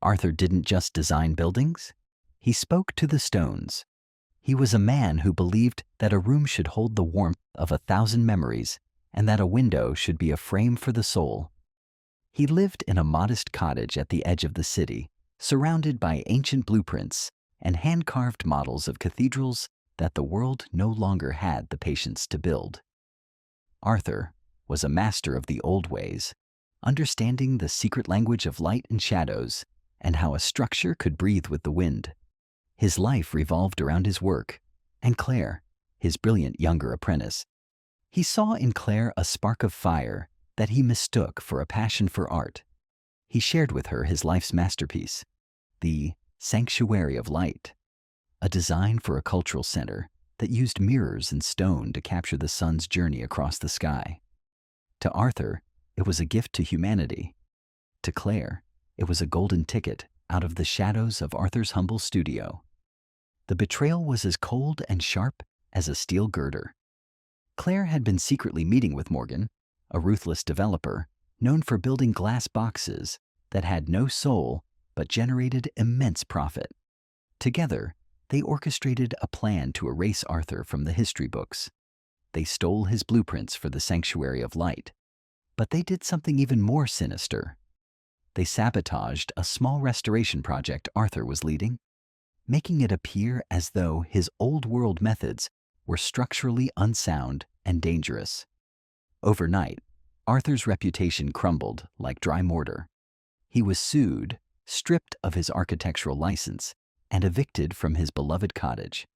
Arthur didn't just design buildings, he spoke to the stones. He was a man who believed that a room should hold the warmth of 1,000 memories and that a window should be a frame for the soul. He lived in a modest cottage at the edge of the city, surrounded by ancient blueprints and hand-carved models of cathedrals that the world no longer had the patience to build. Arthur was a master of the old ways, understanding the secret language of light and shadows and how a structure could breathe with the wind. His life revolved around his work, and Claire, his brilliant younger apprentice. He saw in Claire a spark of fire that he mistook for a passion for art. He shared with her his life's masterpiece, the Sanctuary of Light, a design for a cultural center that used mirrors and stone to capture the sun's journey across the sky. To Arthur, it was a gift to humanity. To Claire, it was a golden ticket out of the shadows of Arthur's humble studio. The betrayal was as cold and sharp as a steel girder. Claire had been secretly meeting with Morgan, a ruthless developer known for building glass boxes that had no soul but generated immense profit. Together, they orchestrated a plan to erase Arthur from the history books. They stole his blueprints for the Sanctuary of Light, but they did something even more sinister. They sabotaged a small restoration project Arthur was leading, making it appear as though his old world methods were structurally unsound and dangerous. Overnight, Arthur's reputation crumbled like dry mortar. He was sued, stripped of his architectural license, and evicted from his beloved cottage.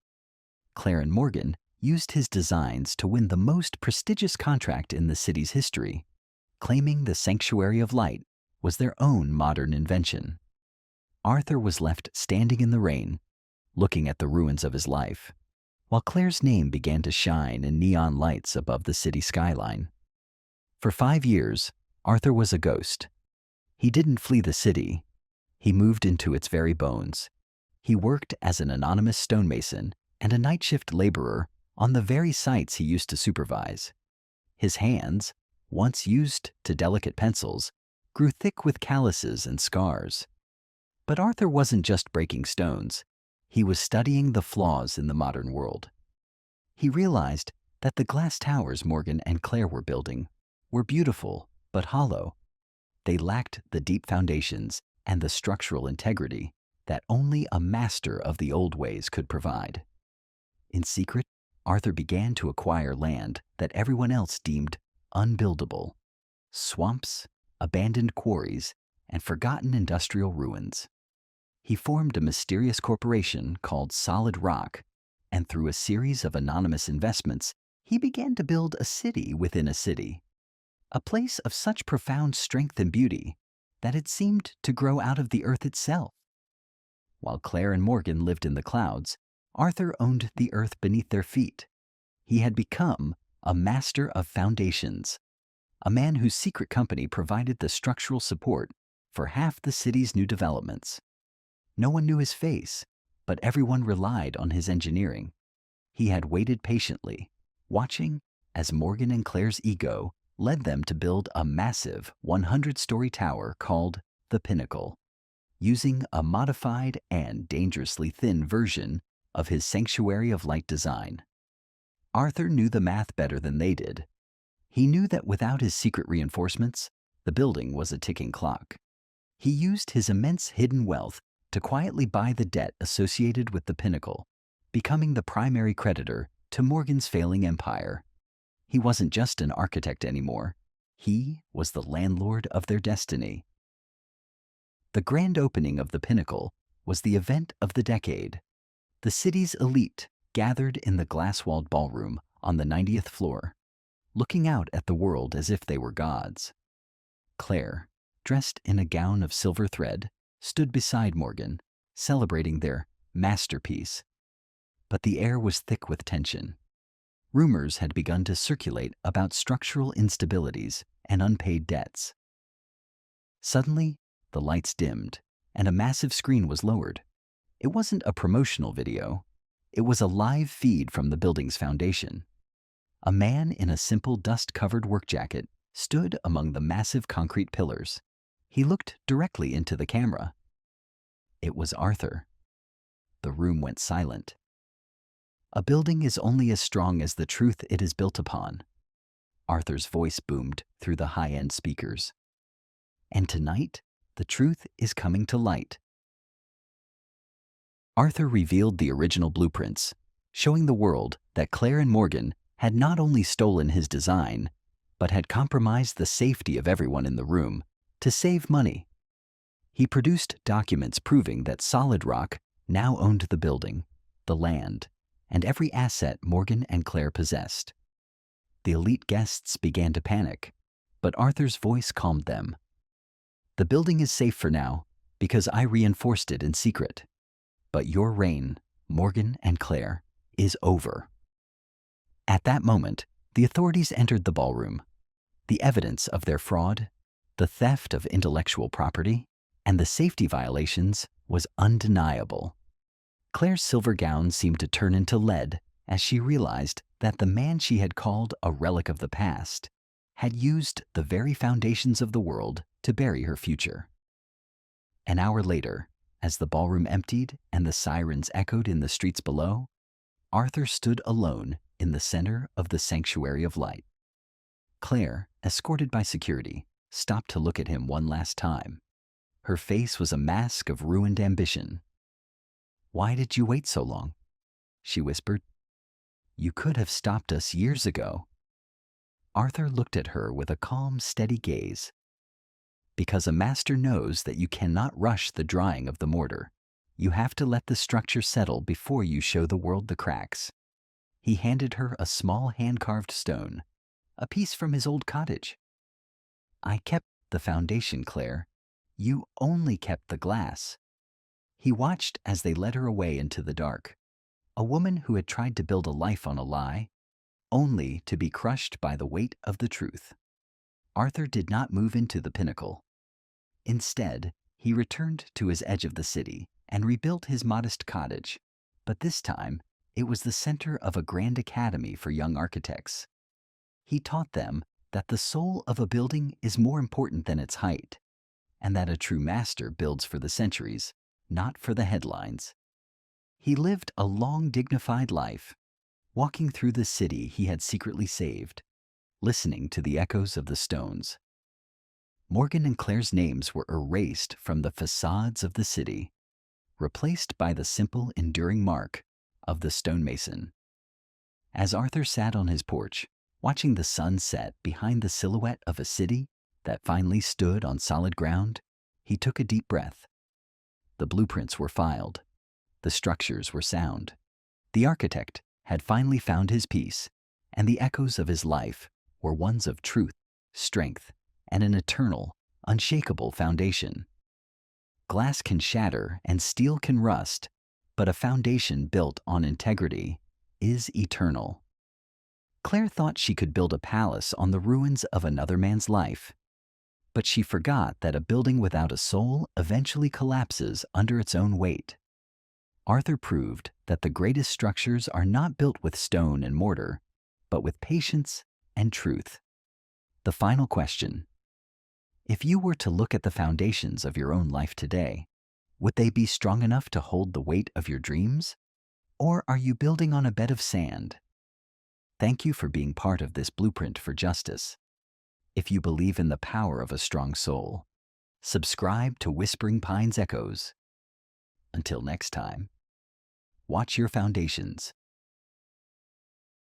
Claire and Morgan used his designs to win the most prestigious contract in the city's history, claiming the Sanctuary of Light was their own modern invention. Arthur was left standing in the rain, looking at the ruins of his life, while Claire's name began to shine in neon lights above the city skyline. For 5 years, Arthur was a ghost. He didn't flee the city. He moved into its very bones. He worked as an anonymous stonemason and a night shift laborer on the very sites he used to supervise. His hands, once used to delicate pencils, grew thick with calluses and scars. But Arthur wasn't just breaking stones. He was studying the flaws in the modern world. He realized that the glass towers Morgan and Claire were building were beautiful but hollow. They lacked the deep foundations and the structural integrity that only a master of the old ways could provide. In secret, Arthur began to acquire land that everyone else deemed unbuildable: swamps, abandoned quarries, and forgotten industrial ruins. He formed a mysterious corporation called Solid Rock, and through a series of anonymous investments, he began to build a city within a city, a place of such profound strength and beauty that it seemed to grow out of the earth itself. While Claire and Morgan lived in the clouds, Arthur owned the earth beneath their feet. He had become a master of foundations, a man whose secret company provided the structural support for half the city's new developments. No one knew his face, but everyone relied on his engineering. He had waited patiently, watching as Morgan and Claire's ego led them to build a massive 100-story tower called the Pinnacle, using a modified and dangerously thin version of his Sanctuary of Light design. Arthur knew the math better than they did. He knew that without his secret reinforcements, the building was a ticking clock. He used his immense hidden wealth to quietly buy the debt associated with the Pinnacle, becoming the primary creditor to Morgan's failing empire. He wasn't just an architect anymore. He was the landlord of their destiny. The grand opening of the Pinnacle was the event of the decade. The city's elite gathered in the glass-walled ballroom on the 90th floor, looking out at the world as if they were gods. Claire, dressed in a gown of silver thread, stood beside Morgan, celebrating their masterpiece. But the air was thick with tension. Rumors had begun to circulate about structural instabilities and unpaid debts. Suddenly, the lights dimmed, and a massive screen was lowered. It wasn't a promotional video. It was a live feed from the building's foundation. A man in a simple dust-covered work jacket stood among the massive concrete pillars. He looked directly into the camera. It was Arthur. The room went silent. A building is only as strong as the truth it is built upon. Arthur's voice boomed through the high-end speakers. And tonight, the truth is coming to light. Arthur revealed the original blueprints, showing the world that Claire and Morgan had not only stolen his design, but had compromised the safety of everyone in the room to save money. He produced documents proving that Solid Rock now owned the building, the land, and every asset Morgan and Claire possessed. The elite guests began to panic, but Arthur's voice calmed them. The building is safe for now because I reinforced it in secret. But your reign, Morgan and Claire, is over. At that moment, the authorities entered the ballroom. The evidence of their fraud, the theft of intellectual property, and the safety violations was undeniable. Claire's silver gown seemed to turn into lead as she realized that the man she had called a relic of the past had used the very foundations of the world to bury her future. An hour later, as the ballroom emptied and the sirens echoed in the streets below, Arthur stood alone in the center of the sanctuary of light. Claire, escorted by security, stopped to look at him one last time. Her face was a mask of ruined ambition. "Why did you wait so long?" she whispered. "You could have stopped us years ago." Arthur looked at her with a calm, steady gaze. "Because a master knows that you cannot rush the drying of the mortar. You have to let the structure settle before you show the world the cracks." He handed her a small hand-carved stone, a piece from his old cottage. "I kept the foundation, Claire. You only kept the glass." He watched as they led her away into the dark, a woman who had tried to build a life on a lie, only to be crushed by the weight of the truth. Arthur did not move into the pinnacle. Instead, he returned to his edge of the city and rebuilt his modest cottage, but this time it was the center of a grand academy for young architects. He taught them that the soul of a building is more important than its height, and that a true master builds for the centuries, not for the headlines. He lived a long, dignified life, walking through the city he had secretly saved, listening to the echoes of the stones. Morgan and Claire's names were erased from the facades of the city, replaced by the simple, enduring mark of the stonemason. As Arthur sat on his porch, watching the sun set behind the silhouette of a city that finally stood on solid ground, he took a deep breath. The blueprints were filed. The structures were sound. The architect had finally found his peace, and the echoes of his life were ones of truth, strength, and an eternal, unshakable foundation. Glass can shatter and steel can rust, but a foundation built on integrity is eternal. Claire thought she could build a palace on the ruins of another man's life, but she forgot that a building without a soul eventually collapses under its own weight. Arthur proved that the greatest structures are not built with stone and mortar, but with patience and truth. The final question: if you were to look at the foundations of your own life today, would they be strong enough to hold the weight of your dreams? Or are you building on a bed of sand? Thank you for being part of this blueprint for justice. If you believe in the power of a strong soul, subscribe to Whispering Pines Echoes. Until next time, watch your foundations